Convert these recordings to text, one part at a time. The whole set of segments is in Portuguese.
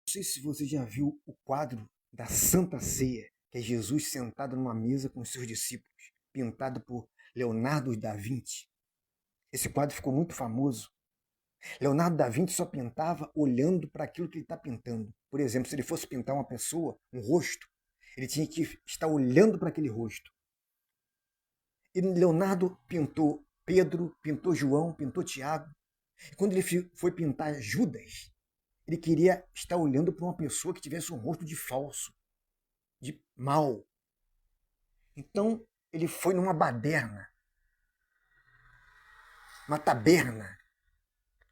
sei se você já viu o quadro da Santa Ceia, que é Jesus sentado numa mesa com os seus discípulos, pintado por Leonardo da Vinci. Esse quadro ficou muito famoso. Leonardo da Vinci só pintava olhando para aquilo que ele está pintando. Por exemplo, se ele fosse pintar uma pessoa, um rosto, ele tinha que estar olhando para aquele rosto. E Leonardo pintou Pedro, pintou João, pintou Tiago. E quando ele foi pintar Judas, ele queria estar olhando para uma pessoa que tivesse um rosto de falso, de mal. Então ele foi numa baderna, uma taberna,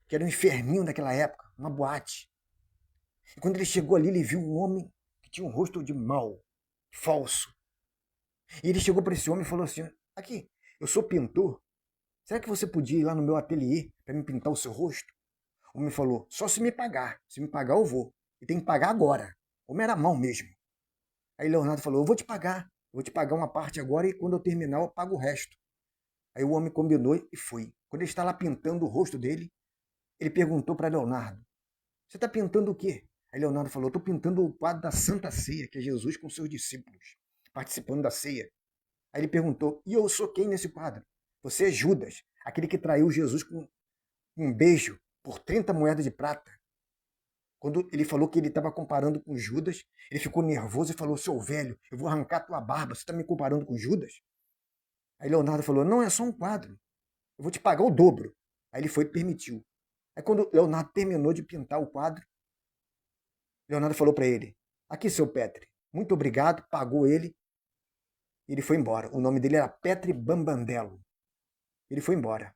que era um inferninho daquela época, uma boate. E quando ele chegou ali, ele viu um homem que tinha um rosto de mal, falso. E ele chegou para esse homem e falou assim: aqui, eu sou pintor, será que você podia ir lá no meu ateliê para me pintar o seu rosto? O homem falou: só se me pagar. Se me pagar, eu vou. E tem que pagar agora. O homem era mal mesmo. Aí Leonardo falou: eu vou te pagar. Eu vou te pagar uma parte agora e quando eu terminar eu pago o resto. Aí o homem combinou e foi. Quando ele está lá pintando o rosto dele, ele perguntou para Leonardo: você está pintando o quê? Aí Leonardo falou: estou pintando o quadro da Santa Ceia, que é Jesus com seus discípulos, participando da ceia. Aí ele perguntou: e eu sou quem nesse quadro? Você é Judas, aquele que traiu Jesus com um beijo por 30 moedas de prata. Quando ele falou que ele estava comparando com Judas, ele ficou nervoso e falou: seu velho, eu vou arrancar tua barba, você está me comparando com Judas? Aí Leonardo falou: não, é só um quadro, eu vou te pagar o dobro. Aí ele foi e permitiu. Aí quando Leonardo terminou de pintar o quadro, Leonardo falou para ele: aqui, seu Petri, muito obrigado, pagou ele, e ele foi embora. O nome dele era Petri Bambandello. Ele foi embora.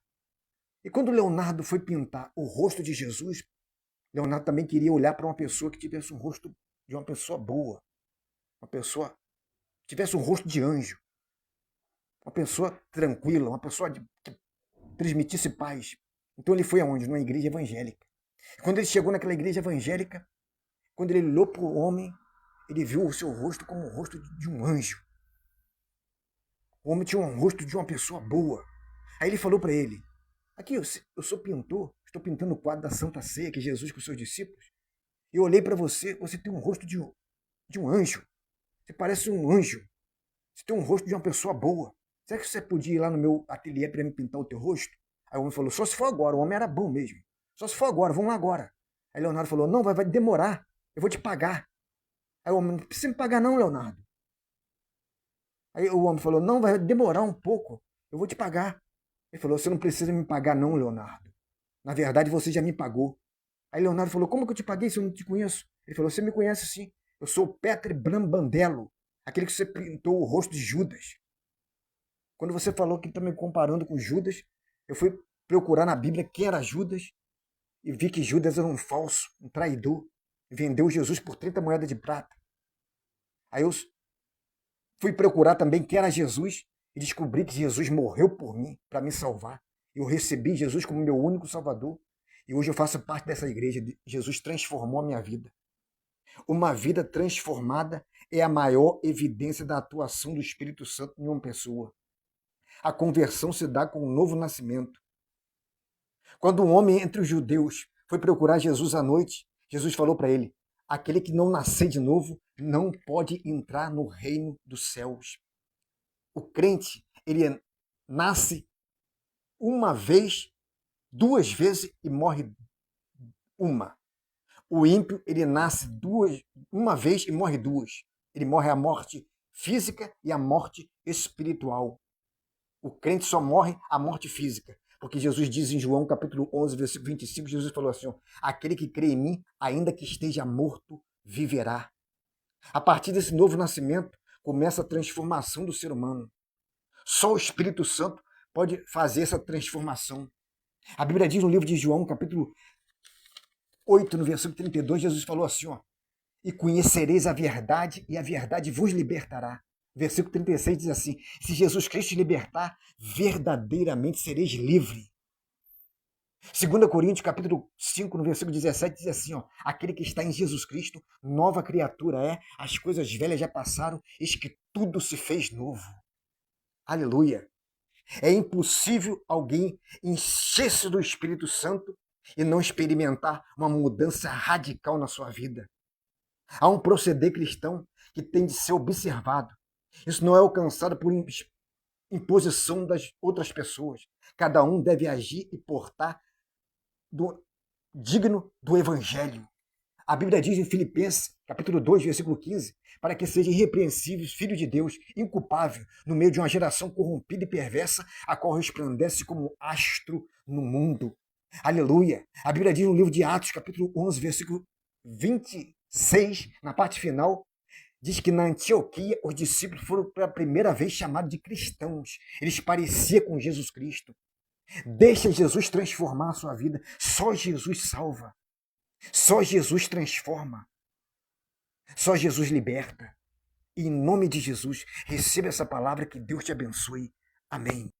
E quando Leonardo foi pintar o rosto de Jesus, Leonardo também queria olhar para uma pessoa que tivesse um rosto de uma pessoa boa, uma pessoa que tivesse um rosto de anjo, uma pessoa tranquila, uma pessoa que transmitisse paz. Então ele foi aonde? Numa igreja evangélica. E quando ele chegou naquela igreja evangélica, quando ele olhou para o homem, ele viu o seu rosto como o rosto de um anjo. O homem tinha um rosto de uma pessoa boa. Aí ele falou para ele: aqui, eu sou pintor, estou pintando o quadro da Santa Ceia, que é Jesus com os seus discípulos. E eu olhei para você, você tem um rosto de um anjo. Você parece um anjo. Você tem um rosto de uma pessoa boa. Será que você podia ir lá no meu ateliê para me pintar o teu rosto? Aí o homem falou: só se for agora. O homem era bom mesmo. Só se for agora, vamos lá agora. Aí Leonardo falou: não, vai demorar. Eu vou te pagar. Aí o homem: não precisa me pagar não, Leonardo. Aí o homem falou: não, vai demorar um pouco. Eu vou te pagar. Ele falou: você não precisa me pagar não, Leonardo. Na verdade, você já me pagou. Aí Leonardo falou: como que eu te paguei se eu não te conheço? Ele falou: você me conhece sim. Eu sou o Petri Brambandello, aquele que você pintou o rosto de Judas. Quando você falou que está me comparando com Judas, eu fui procurar na Bíblia quem era Judas e vi que Judas era um falso, um traidor. Vendeu Jesus por 30 moedas de prata. Aí eu fui procurar também quem era Jesus e descobri que Jesus morreu por mim, para me salvar. Eu recebi Jesus como meu único salvador e hoje eu faço parte dessa igreja. Jesus transformou a minha vida. Uma vida transformada é a maior evidência da atuação do Espírito Santo em uma pessoa. A conversão se dá com um novo nascimento. Quando um homem entre os judeus foi procurar Jesus à noite, Jesus falou para ele: aquele que não nascer de novo não pode entrar no reino dos céus. O crente, ele nasce uma vez, duas vezes e morre uma. O ímpio, ele nasce uma vez e morre duas. Ele morre a morte física e a morte espiritual. O crente só morre a morte física. Porque Jesus diz em João capítulo 11, versículo 25, Jesus falou assim: aquele que crê em mim, ainda que esteja morto, viverá. A partir desse novo nascimento, começa a transformação do ser humano. Só o Espírito Santo pode fazer essa transformação. A Bíblia diz no livro de João, capítulo 8, no versículo 32, Jesus falou assim: e conhecereis a verdade, e a verdade vos libertará. Versículo 36 diz assim: se Jesus Cristo te libertar, verdadeiramente sereis livre. 2 Coríntios, capítulo 5, no versículo 17, diz assim: aquele que está em Jesus Cristo, nova criatura é, as coisas velhas já passaram, eis que tudo se fez novo. Aleluia! É impossível alguém encher-se do Espírito Santo e não experimentar uma mudança radical na sua vida. Há um proceder cristão que tem de ser observado. Isso não é alcançado por imposição das outras pessoas. Cada um deve agir e portar digno do evangelho. A Bíblia diz em Filipenses, capítulo 2, versículo 15, para que sejam irrepreensíveis, filho de Deus, inculpável, no meio de uma geração corrompida e perversa, a qual resplandece como astro no mundo. Aleluia! A Bíblia diz no livro de Atos, capítulo 11, versículo 26, na parte final, diz que na Antioquia os discípulos foram pela primeira vez chamados de cristãos. Eles pareciam com Jesus Cristo. Deixa Jesus transformar a sua vida. Só Jesus salva. Só Jesus transforma. Só Jesus liberta. E em nome de Jesus, receba essa palavra, que Deus te abençoe. Amém.